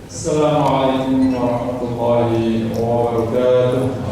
Assalamualaikum warahmatullahi wabarakatuh.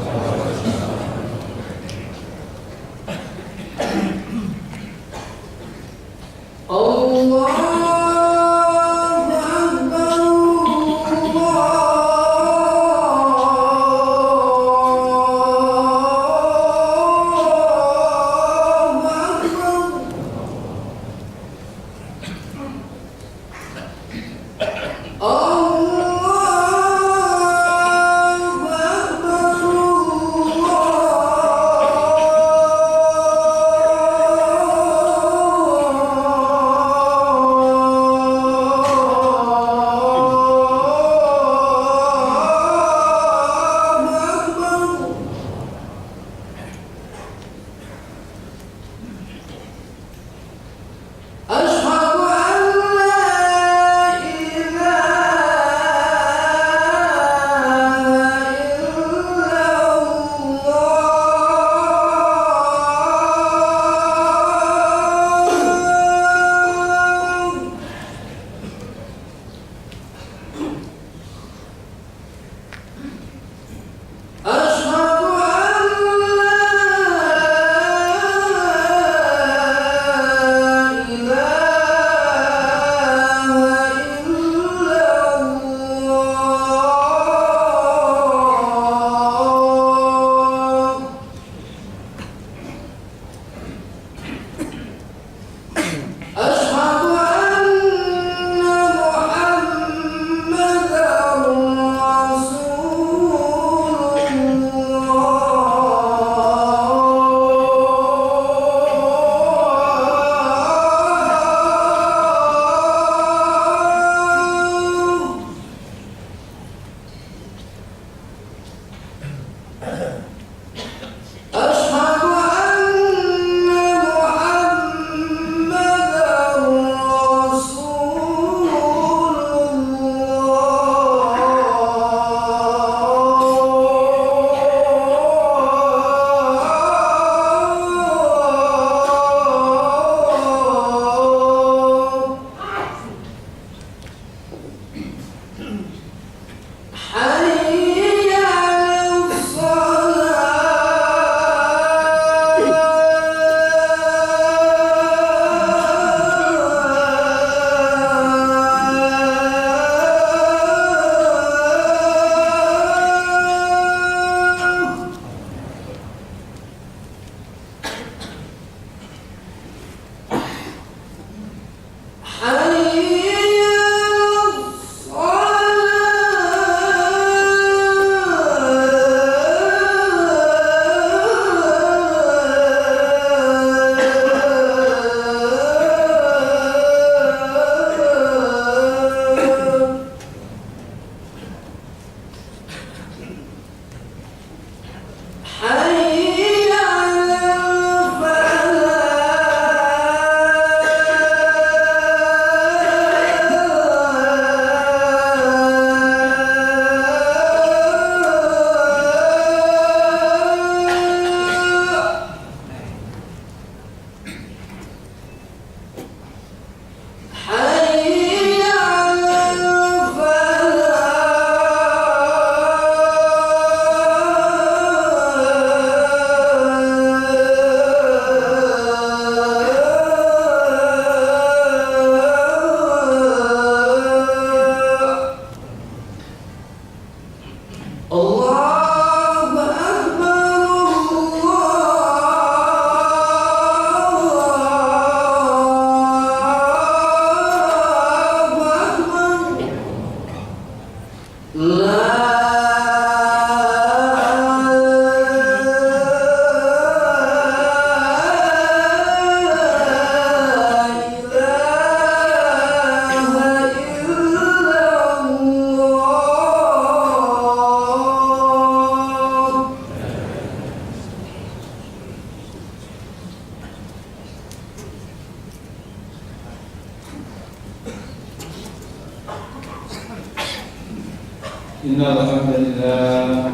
إن الحمد لله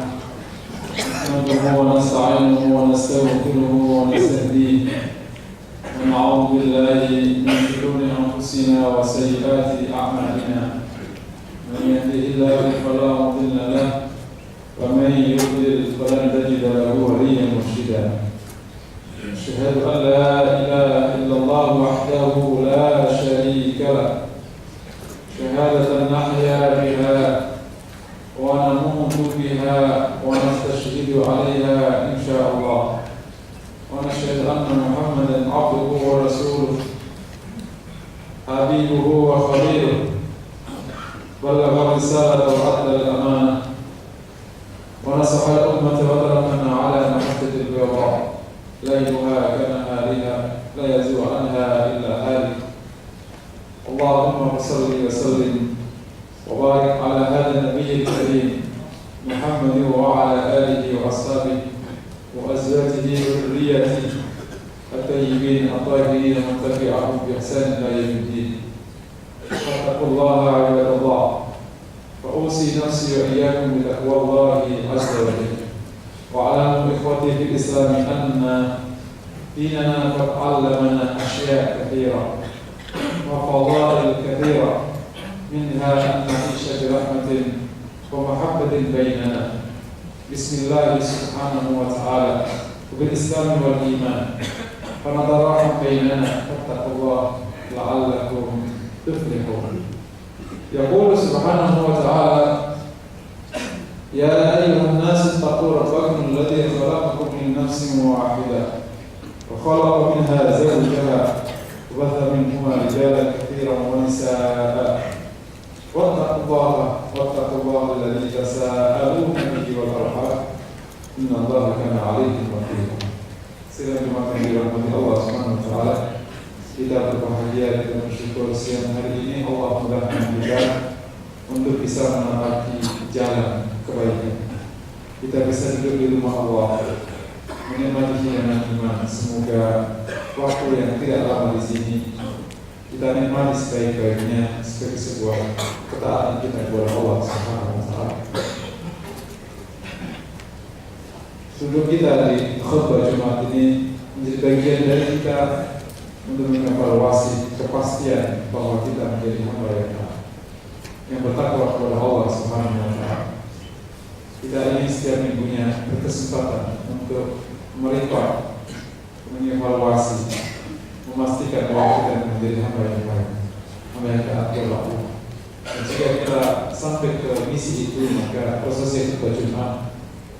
نحمده ونستعينه ونستغفره ونستهديه أعوذ بالله من شرور أنفسنا وسيئات أعمالنا من يهده الله فلا مضل له ومن يضلل فلن تجد له وليا مرشدا أشهد أن لا إله إلا الله وحده لا شريك له شهادة نحيا بها ونموت بها ونستشهد عليها إن شاء الله ونشهد أن محمدا عبده ورسوله حبيبه وخليله بلغ الرسالة وأدى الأمانة ونصح الأمة وتركنا على محجة البيضاء ليلها كنهارها لا يزيغ عنها إلا هالك اللهم صل وسلم وبارك على هذا النبي الكريم محمد وعلى آله وأصحابه وأزواجه وذريته الطيبين الطاهرين ومن تبعهم بإحسان إلى يوم الدين. فاتقوا الله عباد الله وأوصي نفسي وإياكم بتقوى الله عز وجل. واعلموا إخوتي في الإسلام أن ديننا قد علمنا أشياء كثيرة وفضائل كثيرة منها أن نعيش برحمة ومحبة بيننا بسم الله سبحانه وتعالى وبالإسلام والإيمان فنتراحم بيننا فاتقوا الله لعلكم تفلحون. يقول سبحانه وتعالى يا أيها الناس اتقوا ربكم الذي خلقكم من نفس واحدة وخلق منها زوجها وبث منهما رجالا كثيرا ونساء واتقوا الله الذي تساءلون به والأرحام إن الله كان عليكم رقيبا. Silakan dimakan dirahmati Allah Subhanahu wa taala. Kita berbahagia dan bersyukur siang hari ini Allah mudahkan kita untuk bisa menapaki jalan kebaikan. Kita bisa duduk di rumah Allah menikmati hidangan iman. Semoga waktu yang tidak lama di sini kita nikmati sebaik-baiknya sebagai sebuah ketaatan kita kepada Allah Subhanahu wa taala. Duduk kita di khutbah Jumat ini menjadi bagian dari kita untuk mengevaluasi kepastian bahwa kita menjadi hamba yang bertakwa kepada Allah Subhanahu wa taala. Kita ini setiap minggunya berkesempatan untuk merekod, mengevaluasi, memastikan bahwa kita menjadi hamba yang baik, hamba yang taat kepada Allah. Dan jika kita sampai ke misi itu, maka proses khutbah Jumat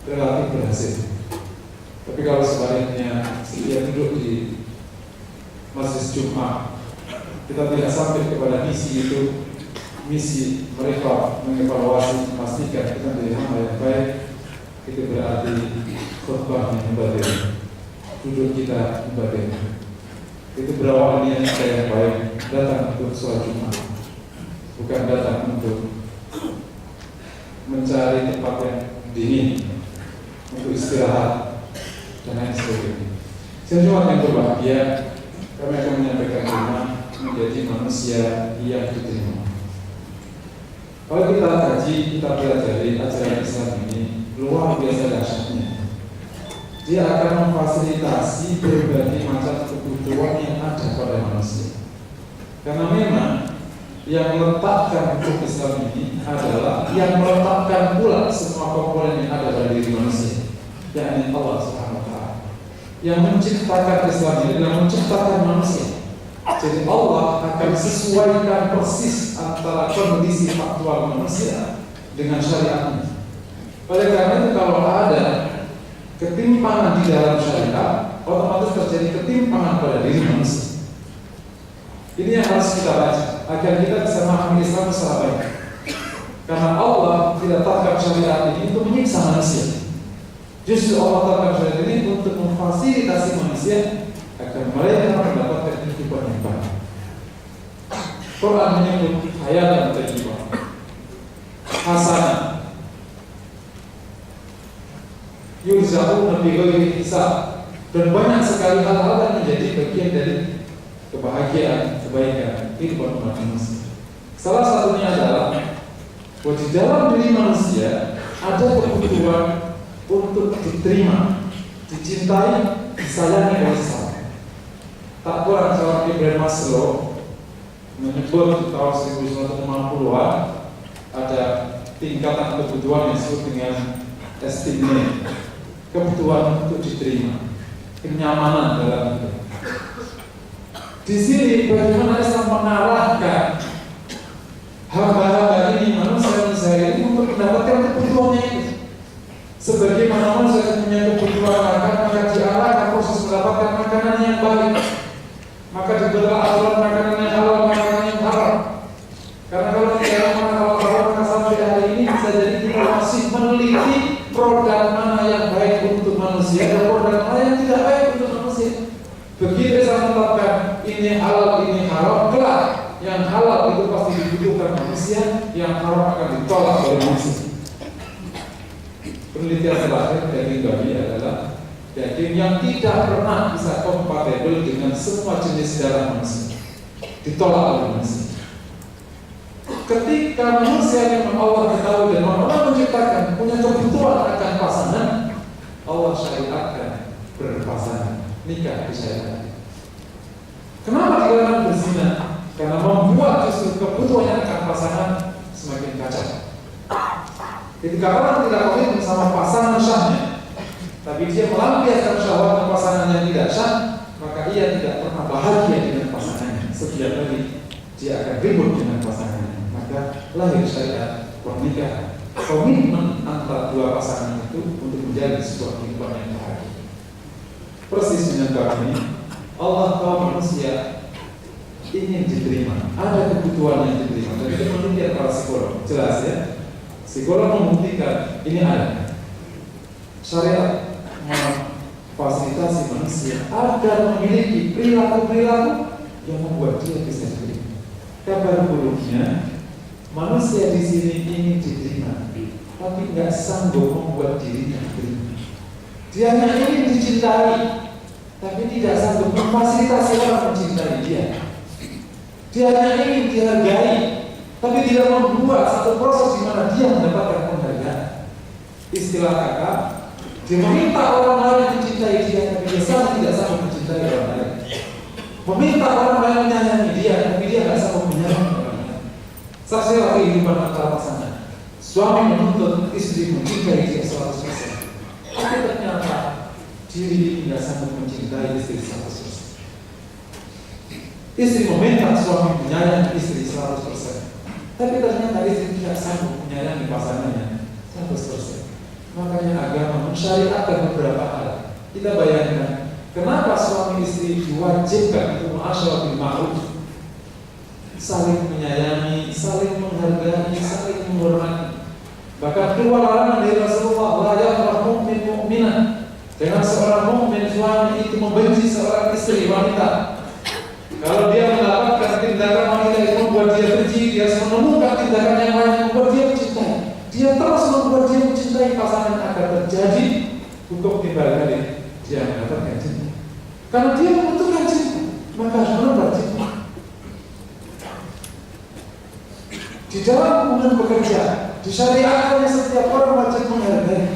relatif berhasil. Tapi kalau sebaliknya setiap duduk di masjid Jumat kita tidak sampai kepada misi itu, misi mereka mengevaluasi, memastikan kita menjadi hamba yang baik, itu berarti khutbah yang batil, duduk kita batil. Itu berawal niat kita yang baik, datang untuk sholat Jumat, bukan datang untuk mencari tempat yang dingin, untuk istirahat dan lain sebagainya. Semua yang berbahagia, kami akan menyampaikan tema menjadi manusia yang diterima. Kalau kita kaji, kita pelajari ajaran Islam ini luar biasa dahsyatnya. Dia akan memfasilitasi berbagai macam kebutuhan yang ada pada manusia. Karena memang yang meletakkan hukum Islam ini adalah yang meletakkan pula semua komponen yang ada pada diri manusia, yakni Allah Subhanahu wa taala. Yang menciptakan Islam ini adalah menciptakan manusia. Jadi Allah akan sesuaikan persis antara kondisi faktual manusia dengan syariatnya. Oleh karena itu kalau ada ketimpangan di dalam syariat, otomatis terjadi ketimpangan pada diri manusia. Ini yang harus kita baca agar kita bisa memahami Islam secara baik. Karena Allah tidak tetapkan syariat ini untuk menyiksa manusia. Justru Allah tetapkan syariat ini untuk memfasilitasi manusia agar mereka mendapatkan kehidupan yang baik. Quran menyebut hayatan thayyibah, hasanah, yurzaquna bighairi hisab, dan banyak sekali hal-hal yang menjadi bagian dari kebahagiaan, kebaikan kehidupan umat manusia. Salah satunya adalah bahwa di dalam diri manusia ada kebutuhan untuk diterima, dicintai, disayangi oleh sesama. Tak kurang seorang Abraham Maslow menyebut tahun 1950-an ada tingkatan kebutuhan yang disebut dengan estimate, kebutuhan untuk diterima, kenyamanan dalam hidup. Di sini bagaimana Islam mengarahkan hamba-hamba ini, manusia ini untuk mendapatkan kebutuhannya itu. Sebagaimana manusia punya kebutuhan makan, maka diarahkan proses mendapatkan makanan yang baik. Maka dibuatlah aturan makanan yang halal, makanan yang haram. Karena kalau tidak makan halal, maka sampai hari ini bisa jadi kita masih meneliti produk mana yang baik untuk manusia dan produk mana yang tidak baik untuk manusia. Begitu saya menetapkan ini halal, ini haram, kelak yang halal itu pasti dibutuhkan manusia, yang haram akan ditolak oleh manusia. Penelitian terakhir daging babi adalah daging yang tidak pernah bisa kompatibel dengan semua jenis darah manusia, ditolak oleh manusia. Ketika manusia yang Allah ketahui dan Allah menciptakan punya kebutuhan akan pasangan, Allah syariatkan berpasangan, nikah disyariatkan. Kenapa dilarang berzina? Karena membuat justru kebutuhannya akan pasangan semakin kacau. Ketika orang tidak komitmen sama pasangan syahnya, tapi dia melampiaskan syahwat pasangan yang tidak syah, maka ia tidak pernah bahagia dengan pasangannya. Setiap kali dia akan ribut dengan pasangannya. Maka lahir syariat pernikahan, komitmen antara dua pasangan itu untuk menjadi sebuah kehidupan yang bahagia. Persis dengan bab ini, Allah tahu manusia ingin diterima, ada kebutuhan yang diterima. Dan itu menurut para psikolog, jelas ya. Psikolog membuktikan ini ada. Syariat memfasilitasi manusia agar memiliki perilaku-perilaku yang membuat dia bisa diterima. Kabar buruknya, manusia di sini ingin diterima, tapi nggak sanggup membuat dirinya diterima. Dia hanya ingin dicintai, tapi tidak sanggup memfasilitasi orang mencintai dia. Dia hanya ingin dihargai, tapi tidak membuat satu proses di mana dia mendapatkan penghargaan. Istilah kata, dia meminta orang lain mencintai dia, tapi dia sama tidak sanggup mencintai orang lain. Meminta orang lain menyayangi dia, tapi dia tidak sanggup menyayangi orang lain. Saksilah kehidupan antara pasangan. Suami menuntut istri mencintai dia 100%, tapi ternyata diri tidak sanggup mencintai istri 100%. Istri meminta suami menyayangi istri 100%, tapi ternyata istri tidak sanggup menyayangi pasangannya 100%. Makanya agama mensyariatkan beberapa hal. Kita bayangkan, kenapa suami istri diwajibkan untuk ma'asyara bil ma'ruf, saling menyayangi, saling menghargai, saling menghormati. Bahkan keluar larangan dari Rasulullah, la yafrah mu'min mu'minah. Dengan seorang mukmin suami itu membenci seorang istri wanita. Kalau dia mendapatkan tindakan wanita itu membuat dia benci, dia menemukan tindakan yang lain yang membuat dia mencintai. Dia terus membuat dia mencintai pasangan, akan terjadi hukum timbal balik. Dia mendapatkan cinta. Karena dia membutuhkan cinta, maka harus mendapat cinta. Di dalam hubungan bekerja, disyariatkan setiap orang wajib menghargai.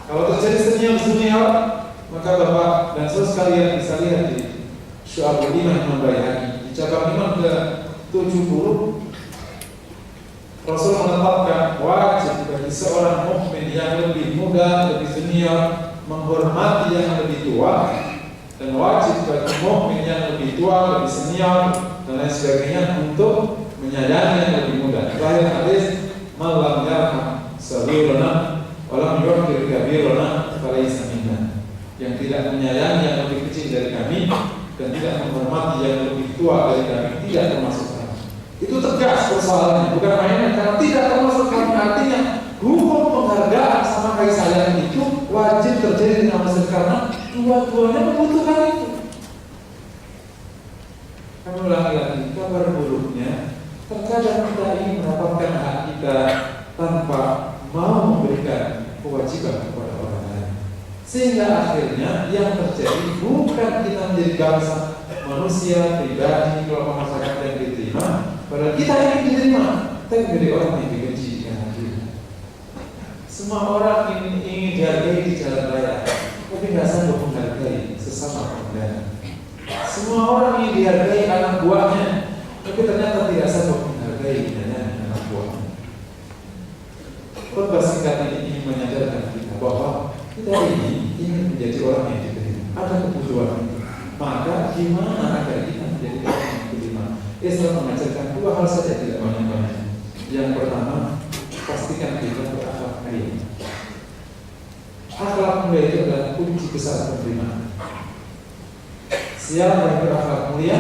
Kalau terjadi senyum-senyum, maka Bapak dan saudara sekalian bisa lihat di Syu'abul Iman Imam Baihaqi di cabang iman ke-70, Rasul menetapkan wajib bagi seorang mukmin yang lebih muda, lebih senior menghormati yang lebih tua, dan wajib bagi mukmin yang lebih tua, lebih senior dan lain sebagainya untuk menyayangi yang lebih muda. Terakhir hadis, malam yarham sabiruna walam yu'khir kabiruna falaysa minna. Yang tidak menyayangi yang lebih kecil dari kami dan tidak menghormati yang lebih tua dari kami tidak termasuk kami. Itu tegas persoalannya, bukan mainan. Karena tidak termasuk kami artinya hukum penghargaan sama kasih sayang itu wajib terjadi dengan manusia karena dua-duanya membutuhkan itu. Kami ulangi lagi, kabar buruknya terkadang kita ingin mendapatkan hak kita tanpa mau memberikan kewajiban kepada orang lain, sehingga akhirnya yang terjadi bukan kita menjadi bangsa manusia pribadi kelompok masyarakat yang diterima, padahal kita ingin diterima, tapi menjadi orang yang dibenci dengan hati. Semua orang ingin dihargai di jalan raya, tapi nggak sanggup menghargai sesama pengguna. ternyata tidak sanggup menghargai nenek anak buahnya. Khotbah singkat ini ingin menyadarkan kita bahwa kita ini ingin menjadi orang yang diterima. Ada kebutuhan itu. Maka gimana agar kita menjadi orang yang diterima? Islam mengajarkan dua hal saja, tidak banyak-banyak. Yang pertama, pastikan kita berakhlak mulia. Akhlak mulia itu adalah kunci besar penerimaan. Siapa yang berakhlak mulia,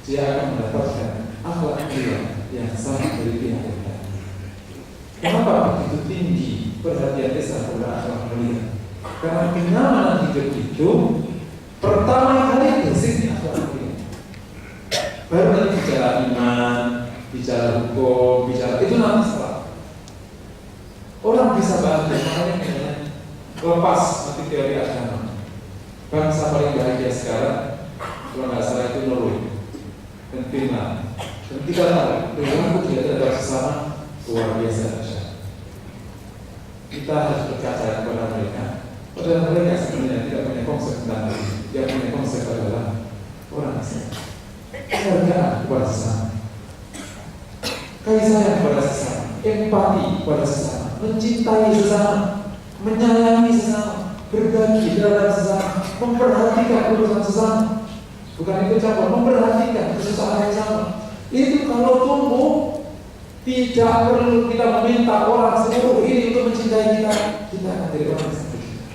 dia akan mendapatkan akhlak mulia yang sama dari pihak yang lain. Kenapa begitu tinggi perhatian Islam pada akhlak mulia? Karena kenyamanan hidup itu pertama kali basicnya akhlak mulia. Baru nanti bicara iman, bicara hukum, bicara itu nanti setelah. Orang bisa bahagia, makanya lepas nanti teori agama. Bangsa paling bahagia sekarang, kalau nggak salah itu Norway dan Finland. Dan kita tahu, perilaku tidak terhadap sesama luar biasa dahsyat. Kita harus berkaca kepada mereka. Padahal mereka sebenarnya tidak punya konsep tentang diri. Yang punya konsep adalah orang Islam. Kehargaan kepada sesama, kasih sayang kepada sesama, empati kepada sesama, mencintai sesama, menyayangi sesama, berbagi terhadap sesama, memperhatikan urusan sesama. Bukan itu campur, memperhatikan kesusahan sesama. Itu kalau tumbuh, tidak perlu kita meminta orang seluruh ini untuk mencintai kita. Kita akan jadi orang yang seperti kita.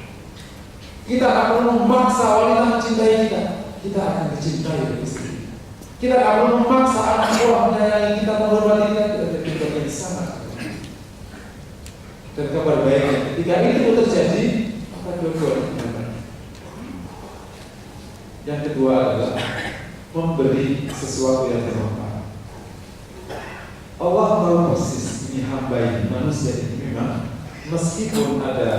Kita akan perlu memaksa wanita mencintai kita. Kita akan dicintai oleh istri. Kita akan perlu memaksa anak buah menyayangi kita, menghormati kita. Kita menjadi sangat. Dan kabar baiknya, ketika itu terjadi, maka dua-duanya benar. Yang kedua adalah memberi sesuatu yang bermanfaat. Allah tahu persis ini hamba ini, manusia ini memang meskipun ada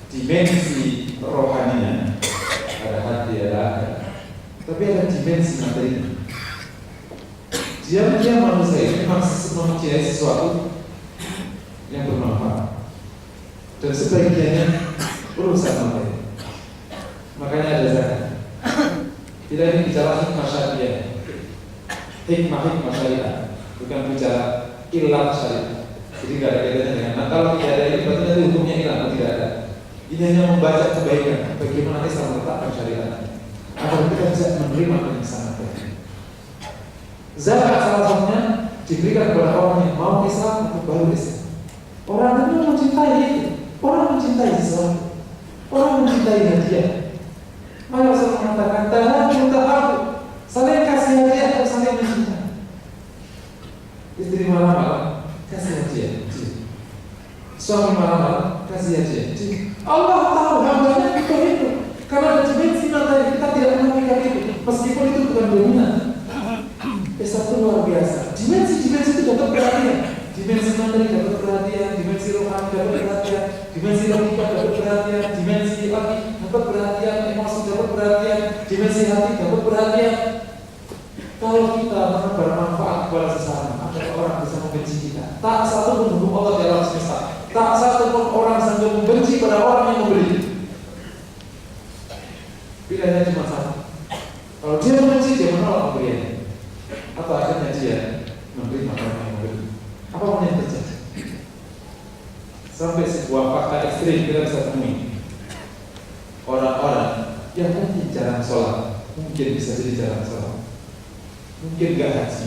dimensi rohaninya, ada hati, ada akal, tapi ada dimensi materinya. Dia manusia ini memang mempunyai sesuatu yang bermanfaat dan sebagiannya urusan materi. Makanya ada zakat. Kita ini bicara hikmah syariah, hikmah syariah, bukan bicara ilat syariah. Jadi tidak ada kaitannya dengan. Nah, kalau tidak ada ini berarti nanti hukumnya hilang, tidak ada. Ini hanya membaca kebaikan, bagaimana Islam meletakkan syariat agar kita bisa menerima yang sangat baik. Zakat salah satunya diberikan kepada orang yang mau Islam atau baru Islam. Orang itu mencintai itu, orang mencintai sesuatu, orang mencintai hadiah. Maka Rasul mengatakan, ta'afu, saling kasih hadiah atau saling mencintai. Istri malam-malam kasih hadiah, suami malam-malam kasih hadiah. Allah tahu hambanya itu, karena ada dimensi materi kita tidak menafikan itu, meskipun itu bukan dominan. Islam itu luar biasa. Dimensi itu dapat perhatian. Dimensi materi dapat perhatian, dimensi rohani dapat perhatian, dimensi logika dapat perhatian, dimensi lagi dapat perhatian, emosi dapat perhatian, dimensi hati dapat perhatian. Kalau kita menebar manfaat kepada sesama, agar orang bisa membenci kita. Tak satu pun hukum Allah di alam semesta. Tak satu pun orang sanggup membenci pada orang yang memberi. Pilihannya cuma satu. Kalau dia membenci, dia menolak pemberiannya. Atau akhirnya dia menerima orang yang memberi. Apapun yang terjadi. Sampai sebuah fakta ekstrim kita bisa temui. Orang-orang yang mungkin jarang sholat, mungkin bisa jadi jarang sholat, mungkin gak haji,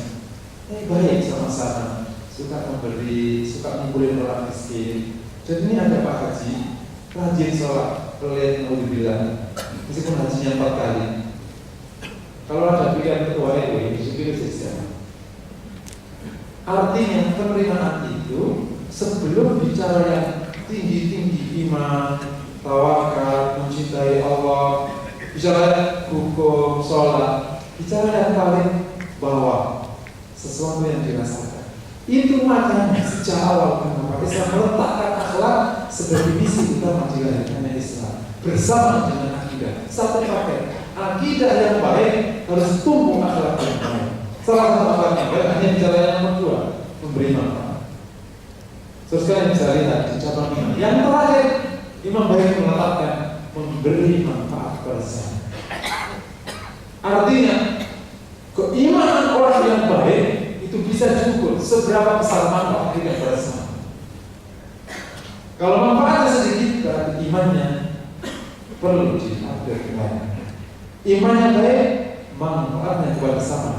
tapi baik sama-sama, suka memberi, suka ngumpulin orang miskin. Dan ini ada Pak Haji, rajin sholat, pelit mau dibilang, meskipun hajinya 4 kali. Kalau ada pilihan ketua RW, dipilih saja. Artinya penerimaan itu sebelum bicara yang tinggi-tinggi iman, tawakal, mencintai Allah, bicara hukum, sholat, bicara yang paling bawah, sesuatu yang dirasakan. Itu makanya sejak awal kenapa Islam meletakkan akhlak sebagai misi utama dilahirkannya Islam bersama dengan akidah. Satu paket. Akidah yang baik harus tumbuh akhlak yang baik. Salah satu akhlak yang baik hanya bicara yang kedua, memberi manfaat. Terus kalian bisa lihat di cabang iman. Yang terakhir, imam baik meletakkan memberi manfaat kepada sesama. Artinya keimanan orang yang baik bisa diukur seberapa besar manfaat kita pada sesama. Kalau manfaatnya sedikit, berarti imannya perlu di-upgrade kembali. Imannya baik, manfaatnya kepada sesama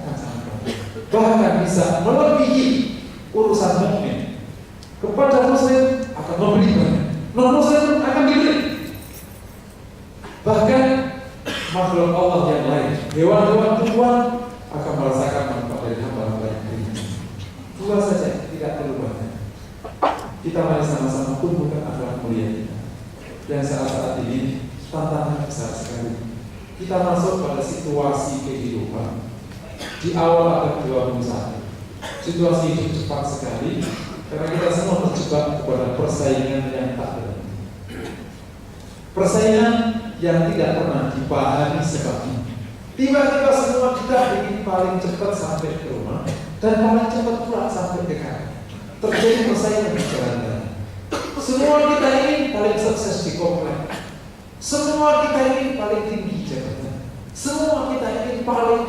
akan sangat baik. Bahkan bisa melebihi urusan mukmin. Kepada muslim akan memberi banyak, non-muslim akan diberi. Bahkan makhluk Allah yang lain, hewan-hewan tumbuhan akan merasakan manfaat dari hamba-hamba yang beriman. Dua saja, tidak perlu banyak. Kita mari sama-sama tumbuhkan akhlak mulia kita. Dan saat-saat ini tantangan besar sekali. Kita masuk pada situasi kehidupan. Di awal abad 21, situasi itu cepat sekali karena kita semua terjebak kepada persaingan yang tak berhenti. Persaingan yang tidak pernah dipahami sebabnya. Tiba-tiba semua kita ingin paling cepat sampai ke rumah dan paling cepat pula sampai ke kantor. Terjadi persaingan di jalan-jalan. Semua kita ingin paling sukses di komplek. Semua kita ingin paling tinggi jabatan. Semua kita ingin paling.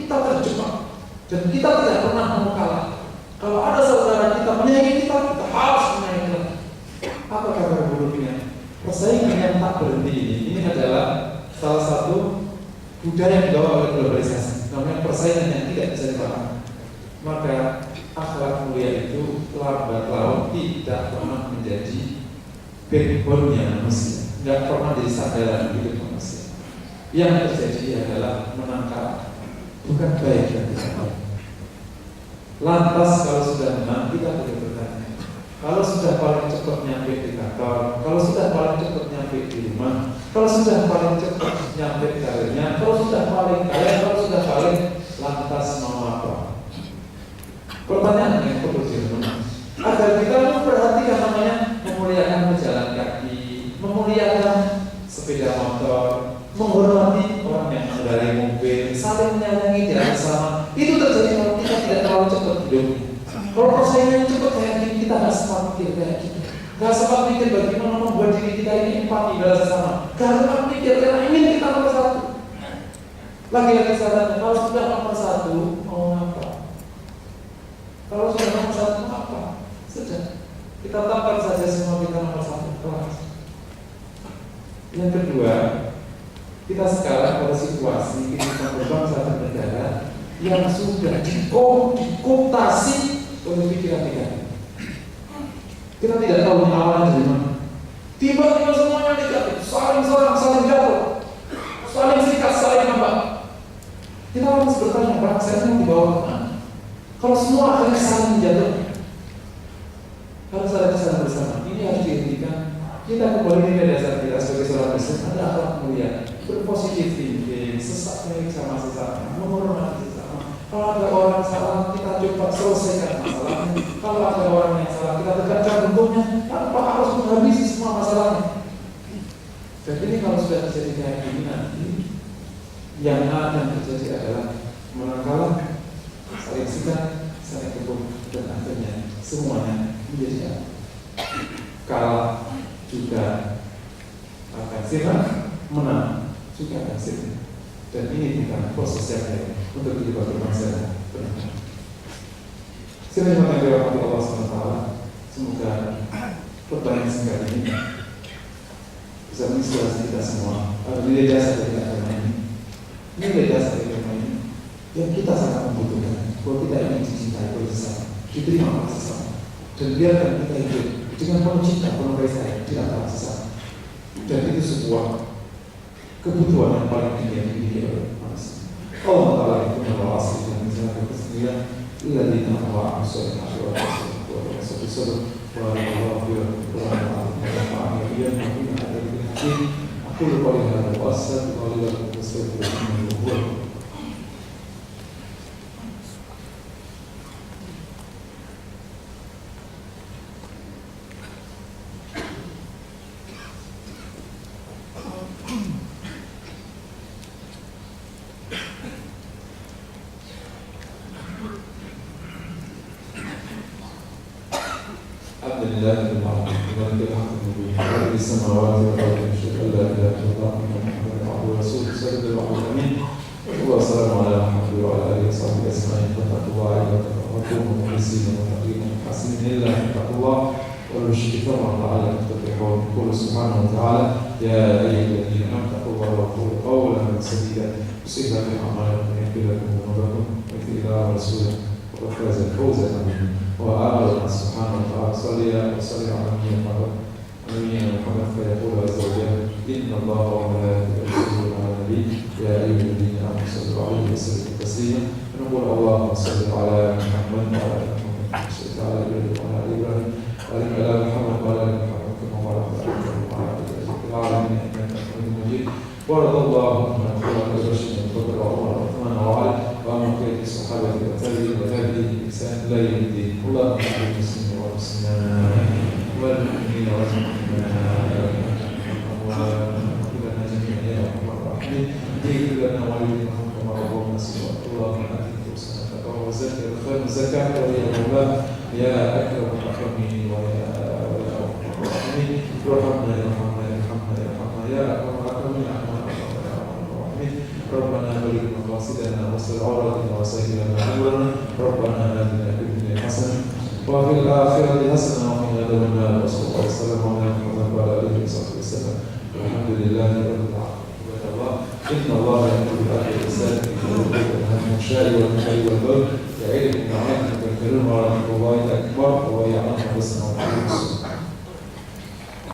Kita terjebak dan kita tidak pernah mau kalah. Kalau ada saudara kita menyaingi kita harus menyaingi. Apa kabar buruknya? Persaingan yang tak berhenti ini adalah salah satu budaya yang dibawa oleh globalisasi. Namanya persaingan yang tidak bisa dipahami. Maka akhlak mulia itu lambat laun tidak pernah menjadi backbone-nya manusia, tidak pernah jadi sandaran hidup manusia. Yang terjadi adalah menangkap bukan baik dan tidak baik. Lantas kalau sudah menang kita boleh bertanya. Kalau sudah paling cepat nyampe di kantor, kalau sudah paling cepat nyampe di rumah, kalau sudah paling cepat nyampe karirnya, kalau sudah paling kaya, kalau sudah paling, lantas mau apa? Pertanyaan yang perlu direnungkan agar kita memperhatikan namanya memuliakan pejalan kaki, memuliakan sepeda motor, menghormati orang yang mengendarai mobil, saling menyayangi jalan sama. Itu terjadi kalau kita tidak terlalu cepat hidupnya. Kalau persaingan cepat kayak gini, kita nggak sempat mikir kayak gitu. Nggak sempat mikir bagaimana membuat diri kita ini empati pada sesama. Nggak sempat mikir karena ingin kita nomor satu. Lagi-lagi sarannya, kalau sudah nomor satu, mau apa? Kalau sudah nomor satu, mau apa? Sudah. Kita tampar saja semua kita nomor satu. Kelas. Yang kedua, kita sekarang pada situasi kehidupan berbangsa dan negara yang sudah dikooptasi oleh pikiran negatif. Kita tidak tahu awalnya dari mana. Tiba-tiba semuanya negatif, saling serang, saling jatuh, saling sikat, saling nambah. Kita harus bertanya, bangsa ini dibawa kemana? Kalau semua akhirnya saling menjatuhkan, harus ada kesadaran bersama. Ini harus dihentikan. Kita kembali ke dasar kita sebagai seorang Kristen, ada akhlak mulia, berpositif thinking, sesak milik sama sesama, menghormati sesama. Kalau ada orang salah, kita coba selesaikan masalahnya. Kalau ada orang yang salah, kita tegakkan bentuknya tanpa harus menghabisi semua masalahnya. Dan ini kalau sudah terjadi kayak gini nanti, yang akan terjadi adalah menang kalah, saling sikat, saling kebun, dan akhirnya semuanya menjadi kalah juga akan sirna, menang juga akan sirna. Dan ini bukan proses yang baik untuk kehidupan berbangsa dan bernegara. Silakan dirahmati Allah SWT. Semoga pertanyaan singkat ini bisa menginspirasi kita semua. Nilai dasar dari agama ini, nilai dasar dari agama ini yang kita sangat membutuhkan. Bahwa kita ingin dicintai oleh sesama, diterima oleh sesama, dan biarkan kita hidup dengan penuh cinta, penuh kasih sayang di antara sesama. Dan itu sebuah kebutuhan yang paling tinggi yang dimiliki oleh manusia. Allah Ta'ala itu menolong asli dan menjaga kesendirian الذين أطاعوا الصالحات والرسول وبارك الله في القرآن العظيم ونفعني وإياكم بما أتى به الحكيم أقول قولي هذا وأستغفر الله لي ولكم واستغفروه إنه هو الغفور. السماوات والأرض أشهد أن لا إله إلا الله محمد عبده ورسوله صلى الله عليه وسلم. والسلام على محمد وعلى آله وصحبه أجمعين. واتقوا الله المخلصين والمتقين والمحسنين إلا أن اتقوا الله وللشكر تعالى تفتحون يقول سبحانه وتعالى يا أيها الذين آمنوا اتقوا الله وقولوا قولا سديدا يصلح لكم أعمالكم ويغفر لكم ذنوبكم ويغفر الله ورسوله وقد فاز فوزا عظيما وآمر سبحانه وتعالى صلي على نبينا محمد فيقول عز وجل إن الله وملائكته يصلون على النبي يا أيها الذين آمنوا صلوا عليه وسلموا تسليما ونقول اللهم صل على محمد وعلى آل محمد صل على إبراهيم وعلى آل إبراهيم وعلى آل محمد وعلى آل محمد كما باركت على إبراهيم وعلى آل إبراهيم في العالمين إنك حميد مجيد وارض اللهم عن خلفاء الراشدين أبي بكر وعمر وعثمان وعلي وعن بقية الصحابة والتابعين وتابعين بإحسان إلى يوم الدين اللهم اغفر للمسلمين والمسلمات والمؤمنين والمؤمنات وإلنا جميعا يا أرحم الراحمين اغفر لنا ولوالدينا كما ربونا صغارا اللهم آت نفوسنا تقواها وزكها خير من زكاها وهي مولاها يا أكرم الأكرمين ويا أرحم الراحمين ارحمنا يا أكرم الأكرمين ربنا بلغ مقاصدنا واصل عوراتنا وسهل لنا امورنا ربنا آتنا في الدنيا حسنه وفي الاخره حسنه وقنا عذاب النار وصلى الله وسلم على محمد وعلى اله وصحبه وسلم والحمد لله رب العالمين. ان الله يأمر بالعدل